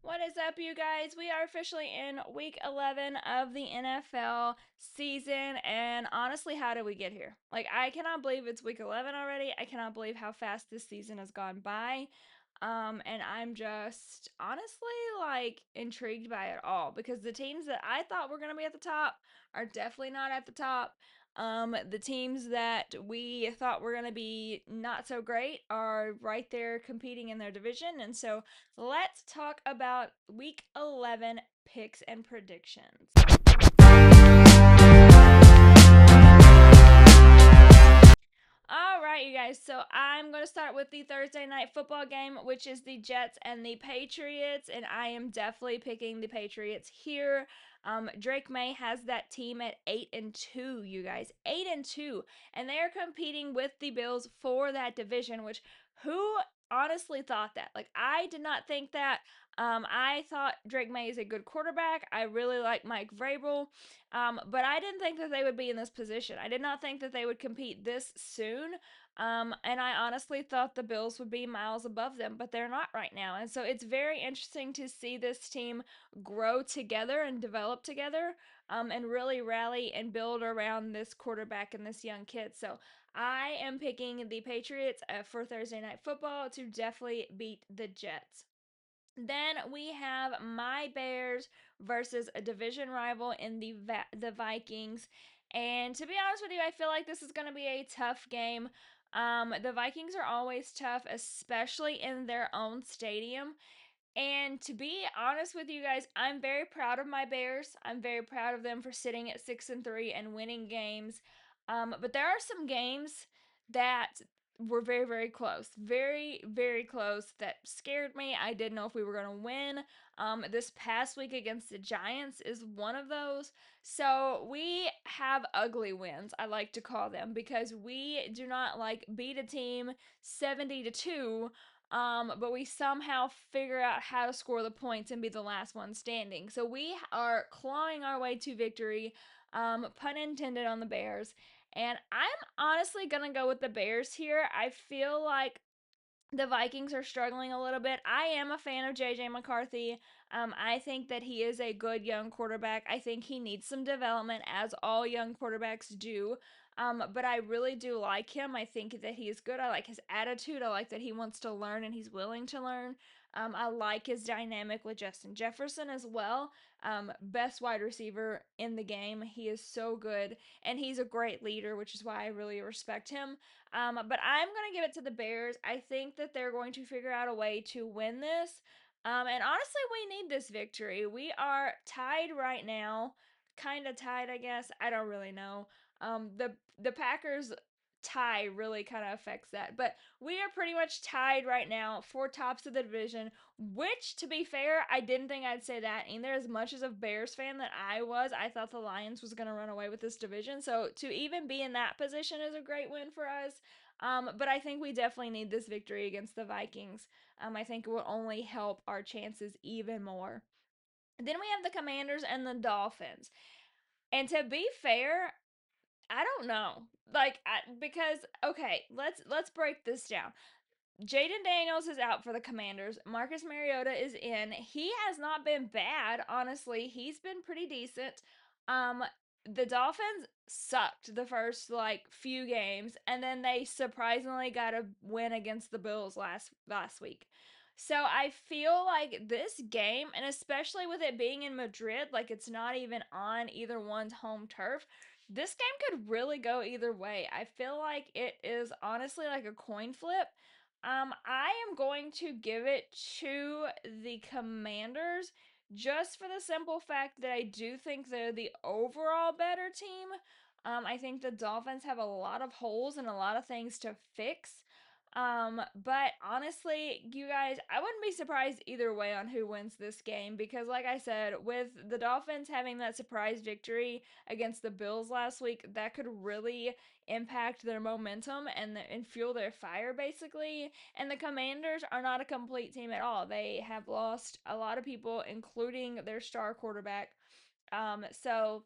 What is up, you guys? We are officially in week 11 of the NFL season, and honestly, how did we get here? I cannot believe it's week 11 already. I cannot believe how fast this season has gone by. And I'm just honestly intrigued by it all because the teams that I thought were going to be at the top are definitely not at the top. The teams that we thought were going to be not so great are right there competing in their division. And so let's talk about week 11 picks and predictions. All right, you guys. So I'm going to start with the Thursday night football game, which is the Jets and the Patriots, and I am definitely picking the Patriots here. Drake May has that team at 8-2, you guys, 8-2, and they are competing with the Bills for that division. Which who honestly thought that? I did not think that. I thought Drake May is a good quarterback. I really like Mike Vrabel. But I didn't think that they would be in this position. I did not think that they would compete this soon. And I honestly thought the Bills would be miles above them, but they're not right now. And so it's very interesting to see this team grow together and develop together, and really rally and build around this quarterback and this young kid. So I am picking the Patriots for Thursday Night Football to definitely beat the Jets. Then we have my Bears versus a division rival in the Vikings. And to be honest with you, I feel like this is going to be a tough game. The Vikings are always tough, especially in their own stadium. And to be honest with you guys, I'm very proud of my Bears. I'm very proud of them for sitting at 6-3 and winning games. But there are some games that were very, very close. Very, very close that scared me. I didn't know if we were going to win. This past week against the Giants is one of those. So we have ugly wins, I like to call them, because we do not beat a team 70-2, but we somehow figure out how to score the points and be the last one standing. So we are clawing our way to victory, pun intended on the Bears. And I'm honestly going to go with the Bears here. I feel like the Vikings are struggling a little bit. I am a fan of JJ McCarthy. I think that he is a good young quarterback. I think he needs some development, as all young quarterbacks do. But I really do like him. I think that he is good. I like his attitude. I like that he wants to learn and he's willing to learn. I like his dynamic with Justin Jefferson as well. Best wide receiver in the game. He is so good, and he's a great leader, which is why I really respect him. But I'm going to give it to the Bears. I think that they're going to figure out a way to win this. And honestly, we need this victory. We are tied right now. Kind of tied, I guess. I don't really know. The Packers tie really kind of affects that. But we are pretty much tied right now for tops of the division, which, to be fair, I didn't think I'd say that either. As much as a Bears fan that I was, I thought the Lions was going to run away with this division. So to even be in that position is a great win for us. But I think we definitely need this victory against the Vikings. I think it will only help our chances even more. Then we have the Commanders and the Dolphins. And to be fair, I don't know. Because okay, let's break this down. Jaden Daniels is out for the Commanders. Marcus Mariota is in. He has not been bad, honestly. He's been pretty decent. Um, the Dolphins sucked the first few games, and then they surprisingly got a win against the Bills last week. So I feel like this game, and especially with it being in Madrid, like it's not even on either one's home turf, this game could really go either way. I feel like it is honestly like a coin flip. I am going to give it to the Commanders just for the simple fact that I do think they're the overall better team. I think the Dolphins have a lot of holes and a lot of things to fix. But honestly, you guys, I wouldn't be surprised either way on who wins this game because, like I said, with the Dolphins having that surprise victory against the Bills last week, that could really impact their momentum and fuel their fire, basically. And the Commanders are not a complete team at all. They have lost a lot of people, including their star quarterback. So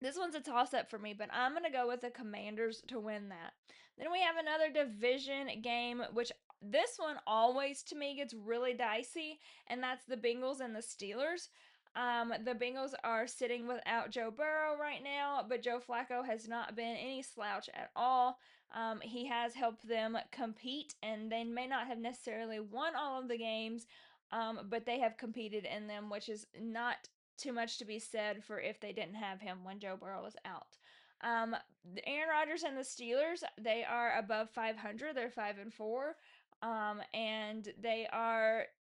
this one's a toss up for me, but I'm going to go with the Commanders to win that. Then we have another division game, which This one always to me gets really dicey, and that's the Bengals and the Steelers. The Bengals are sitting without Joe Burrow right now, but Joe Flacco has not been any slouch at all. He has helped them compete, and they may not have necessarily won all of the games, but they have competed in them, which is not too much to be said for if they didn't have him when Joe Burrow was out. Um, Aaron Rodgers and the Steelers, they are above 500. They're 5-4. And they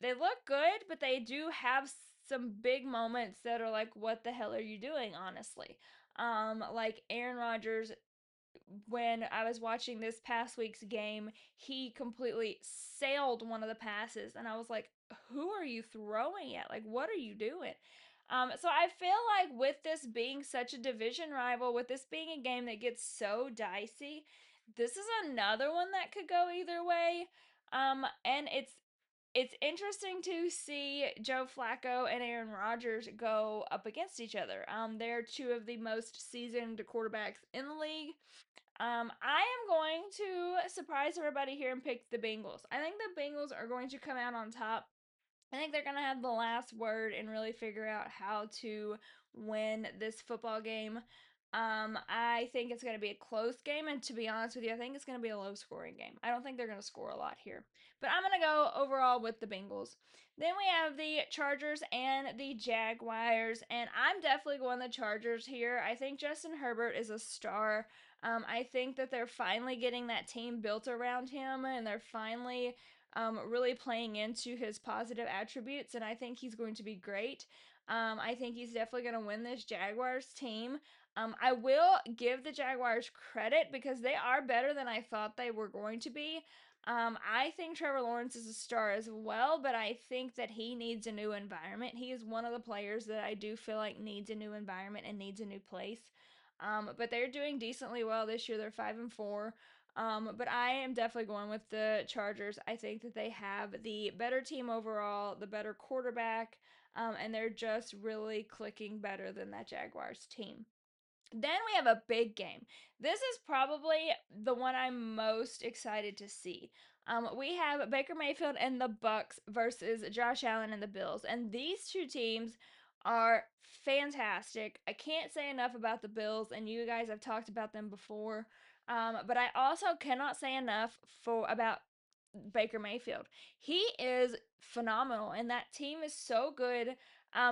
look good, but they do have some big moments that are like, what the hell are you doing, honestly? Like Aaron Rodgers, when I was watching this past week's game, he completely sailed one of the passes, and I was like, "Who are you throwing at? Like, what are you doing?" So I feel like with this being such a division rival, with this being a game that gets so dicey, this is another one that could go either way. And it's interesting to see Joe Flacco and Aaron Rodgers go up against each other. They're two of the most seasoned quarterbacks in the league. I am going to surprise everybody here and pick the Bengals. I think the Bengals are going to come out on top. I think they're going to have the last word and really figure out how to win this football game. I think it's going to be a close game, and to be honest with you, I think it's going to be a low scoring game. I don't think they're going to score a lot here. But I'm going to go overall with the Bengals. Then we have the Chargers and the Jaguars, and I'm definitely going the Chargers here. I think Justin Herbert is a star. I think that they're finally getting that team built around him, and they're finally really playing into his positive attributes, and I think he's going to be great. I think he's definitely going to win this Jaguars team. I will give the Jaguars credit because they are better than I thought they were going to be. I think Trevor Lawrence is a star as well, but I think that he needs a new environment. He is one of the players that I do feel like needs a new environment and needs a new place. But they're doing decently well this year. They're 5-4. But I am definitely going with the Chargers. I think that they have the better team overall, the better quarterback, and they're just really clicking better than that Jaguars team. Then we have a big game. This is probably the one I'm most excited to see. We have Baker Mayfield and the Bucks versus Josh Allen and the Bills, and these two teams are fantastic. I can't say enough about the Bills, and you guys have talked about them before. But I also cannot say enough for about Baker Mayfield. He is phenomenal, and that team is so good,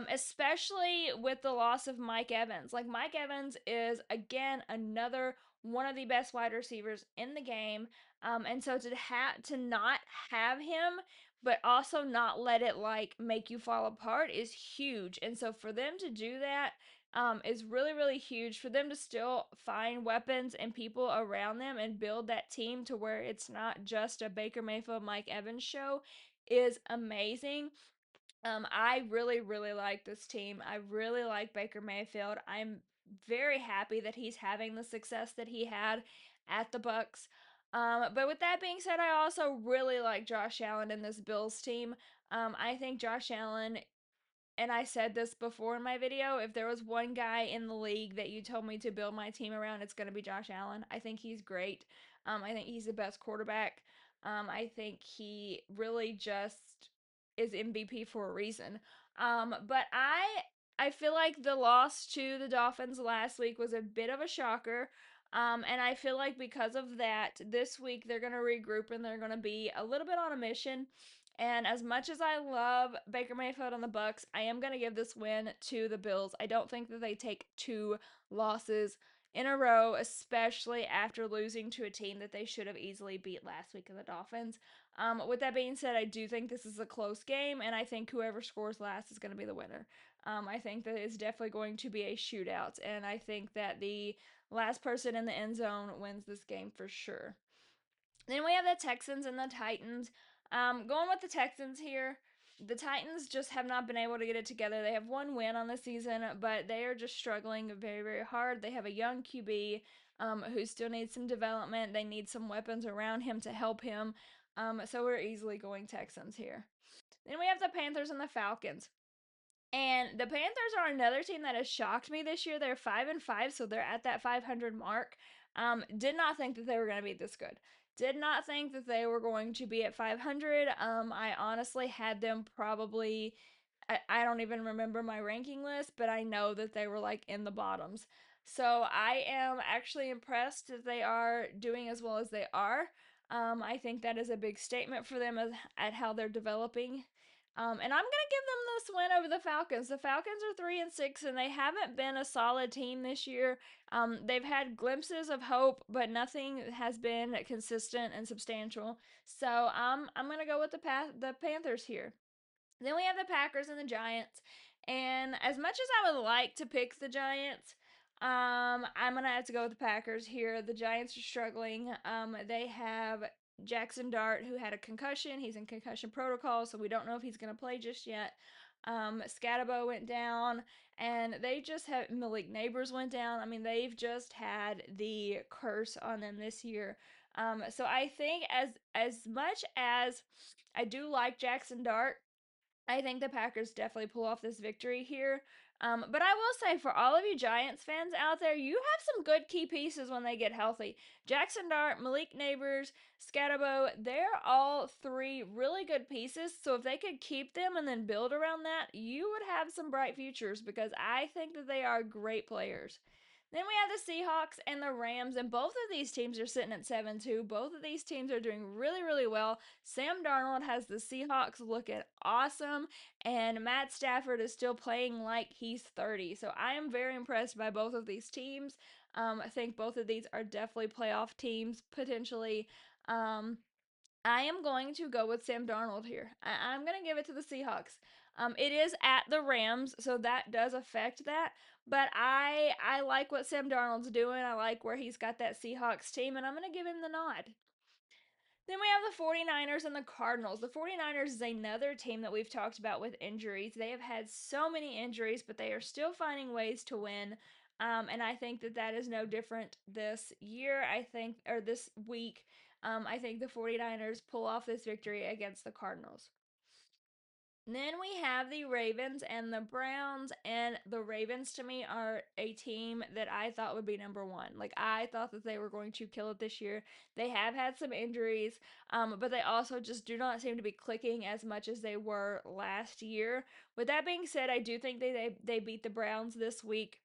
especially with the loss of Mike Evans. Like, Mike Evans is, again, another one of the best wide receivers in the game. And so to not have him, but also not let it like make you fall apart is huge. And so for them to do that is really, really huge. For them to still find weapons and people around them and build that team to where it's not just a Baker Mayfield, Mike Evans show is amazing. I really, really like this team. I really like Baker Mayfield. I'm very happy that he's having the success that he had at the Bucks. But with that being said, I also really like Josh Allen in this Bills team. I think Josh Allen, and I said this before in my video, if there was one guy in the league that you told me to build my team around, it's going to be Josh Allen. I think he's great. I think he's the best quarterback. I think he really just is MVP for a reason. But I feel like the loss to the Dolphins last week was a bit of a shocker. And I feel like because of that, this week they're going to regroup and they're going to be a little bit on a mission. And as much as I love Baker Mayfield on the Bucks, I am going to give this win to the Bills. I don't think that they take two losses in a row, especially after losing to a team that they should have easily beat last week in the Dolphins. With that being said, I do think this is a close game, and I think whoever scores last is going to be the winner. I think that it's definitely going to be a shootout, and I think that the last person in the end zone wins this game for sure. Then we have the Texans and the Titans. Going with the Texans here. The Titans just have not been able to get it together. They have one win on the season, but they are just struggling very, very hard. They have a young QB who still needs some development. They need some weapons around him to help him. So we're easily going Texans here. Then we have the Panthers and the Falcons. And the Panthers are another team that has shocked me this year. They're 5-5, so they're at that 500 mark. Did not think that they were going to be this good. Did not think that they were going to be at 500. I honestly had them probably. I don't even remember my ranking list, but I know that they were like in the bottoms. So I am actually impressed that they are doing as well as they are. I think that is a big statement for them at how they're developing. And I'm gonna give them this win over the Falcons. The Falcons are 3-6, and they haven't been a solid team this year. They've had glimpses of hope, but nothing has been consistent and substantial. So I'm gonna go with the Panthers here. Then we have the Packers and the Giants. And as much as I would like to pick the Giants, I'm gonna have to go with the Packers here. The Giants are struggling. They have Jackson Dart, who had a concussion. He's in concussion protocol, so we don't know if he's gonna play just yet. Scatabo went down, and they just have Malik Neighbors went down. I mean, they've just had the curse on them this year. So I think as much as I do like Jackson Dart, I think the Packers definitely pull off this victory here. But I will say, for all of you Giants fans out there, you have some good key pieces when they get healthy. Jackson Dart, Malik Neighbors, Scatabo, they're all three really good pieces. So if they could keep them and then build around that, you would have some bright futures because I think that they are great players. Then we have the Seahawks and the Rams, and both of these teams are sitting at 7-2. Both of these teams are doing really, really well. Sam Darnold has the Seahawks looking awesome, and Matt Stafford is still playing like he's 30. So I am very impressed by both of these teams. I think both of these are definitely playoff teams, potentially. I am going to go with Sam Darnold here. I'm going to give it to the Seahawks. It is at the Rams, so that does affect that. But I like what Sam Darnold's doing. I like where he's got that Seahawks team, and I'm going to give him the nod. Then we have the 49ers and the Cardinals. The 49ers is another team that we've talked about with injuries. They have had so many injuries, but they are still finding ways to win. And I think that that is no different this year. I think, or this week, I think the 49ers pull off this victory against the Cardinals. Then we have the Ravens and the Browns, and the Ravens to me are a team that I thought would be number one. Like, I thought that they were going to kill it this year. They have had some injuries, but they also just do not seem to be clicking as much as they were last year. With that being said, I do think they beat the Browns this week.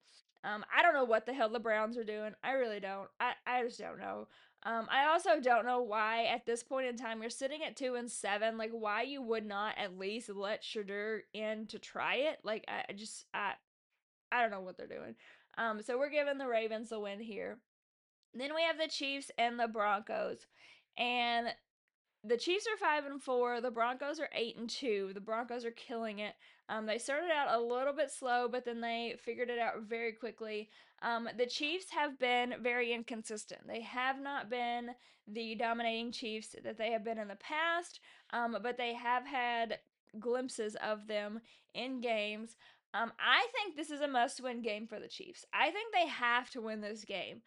I don't know what the hell the Browns are doing. I really don't. I just don't know. I also don't know why at this point in time you're sitting at 2-7. Like, why you would not at least let Shadur in to try it. Like, I don't know what they're doing. So we're giving the Ravens the win here. Then we have the Chiefs and the Broncos, and the Chiefs are 5-4. The Broncos are 8-2. The Broncos are killing it. They started out a little bit slow, but then they figured it out very quickly. The Chiefs have been very inconsistent. They have not been the dominating Chiefs that they have been in the past, but they have had glimpses of them in games. I think this is a must-win game for the Chiefs. I think they have to win this game.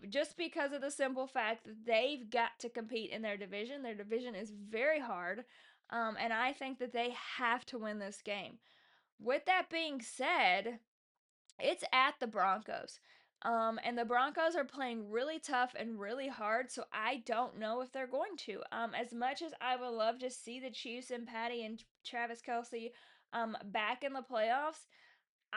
Just because of the simple fact that they've got to compete in their division. Their division is very hard, and I think that they have to win this game. With that being said, it's at the Broncos. And the Broncos are playing really tough and really hard, so I don't know if they're going to. As much as I would love to see the Chiefs and Patty and Travis Kelce back in the playoffs,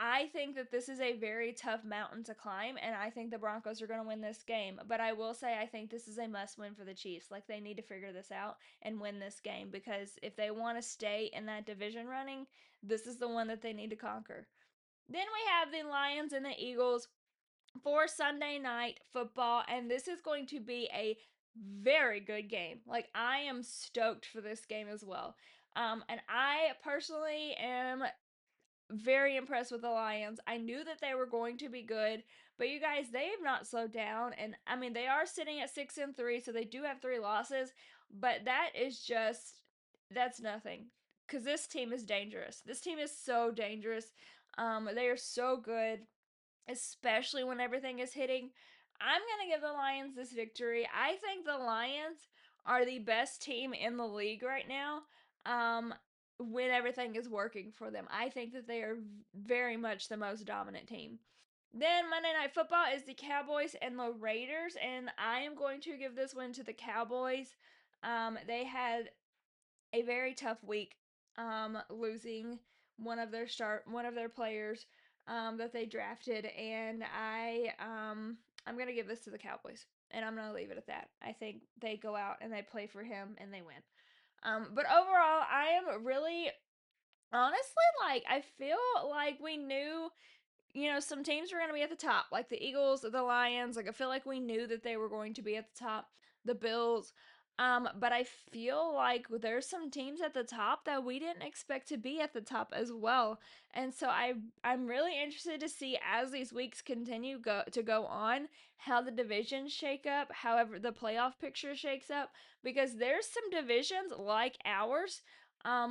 I think that this is a very tough mountain to climb, and I think the Broncos are going to win this game. But I will say, I think this is a must win for the Chiefs. Like, they need to figure this out and win this game because if they want to stay in that division running, this is the one that they need to conquer. Then we have the Lions and the Eagles for Sunday night football, and this is going to be a very good game. Like, I am stoked for this game as well. And I personally am very impressed with the Lions. I knew that they were going to be good, but you guys, they have not slowed down. And I mean, they are sitting at 6-3, so they do have 3 losses, but that is just that's nothing because this team is dangerous. This team is so dangerous. They are so good, especially when everything is hitting. I'm gonna give the Lions this victory. I think the Lions are the best team in the league right now. Um, when everything is working for them, I think that they are very much the most dominant team. Then Monday Night Football is the Cowboys and the Raiders, and I am going to give this one to the Cowboys. They had a very tough week, losing one of their players, that they drafted, and I'm gonna give this to the Cowboys, and I'm gonna leave it at that. I think they go out and they play for him and they win. But overall, I am really honestly like I feel like we knew, some teams were going to be at the top, like the Eagles, the Lions. Like I feel like we knew that they were going to be at the top, the Bills. But I feel like there's some teams at the top that we didn't expect to be at the top as well. And so I'm really interested to see as these weeks go on how the divisions shake up, however the playoff picture shakes up, because there's some divisions like ours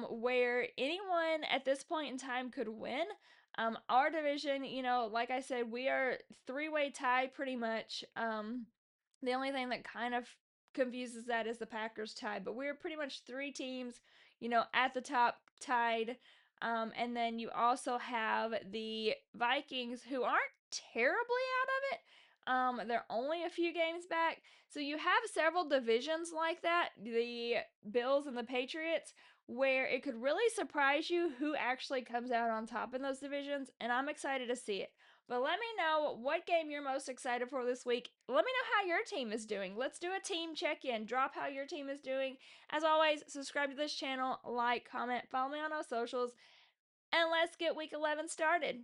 where anyone at this point in time could win. Our division, like I said, we are three-way tie pretty much. The only thing that kind of confuses that is the Packers tie, but we're pretty much three teams, at the top tied. And then you also have the Vikings who aren't terribly out of it. They're only a few games back. So you have several divisions like that, the Bills and the Patriots, where it could really surprise you who actually comes out on top in those divisions, and I'm excited to see it. But let me know what game you're most excited for this week. Let me know how your team is doing. Let's do a team check in. Drop how your team is doing. As always, subscribe to this channel, like, comment, follow me on our socials, and let's get week 11 started.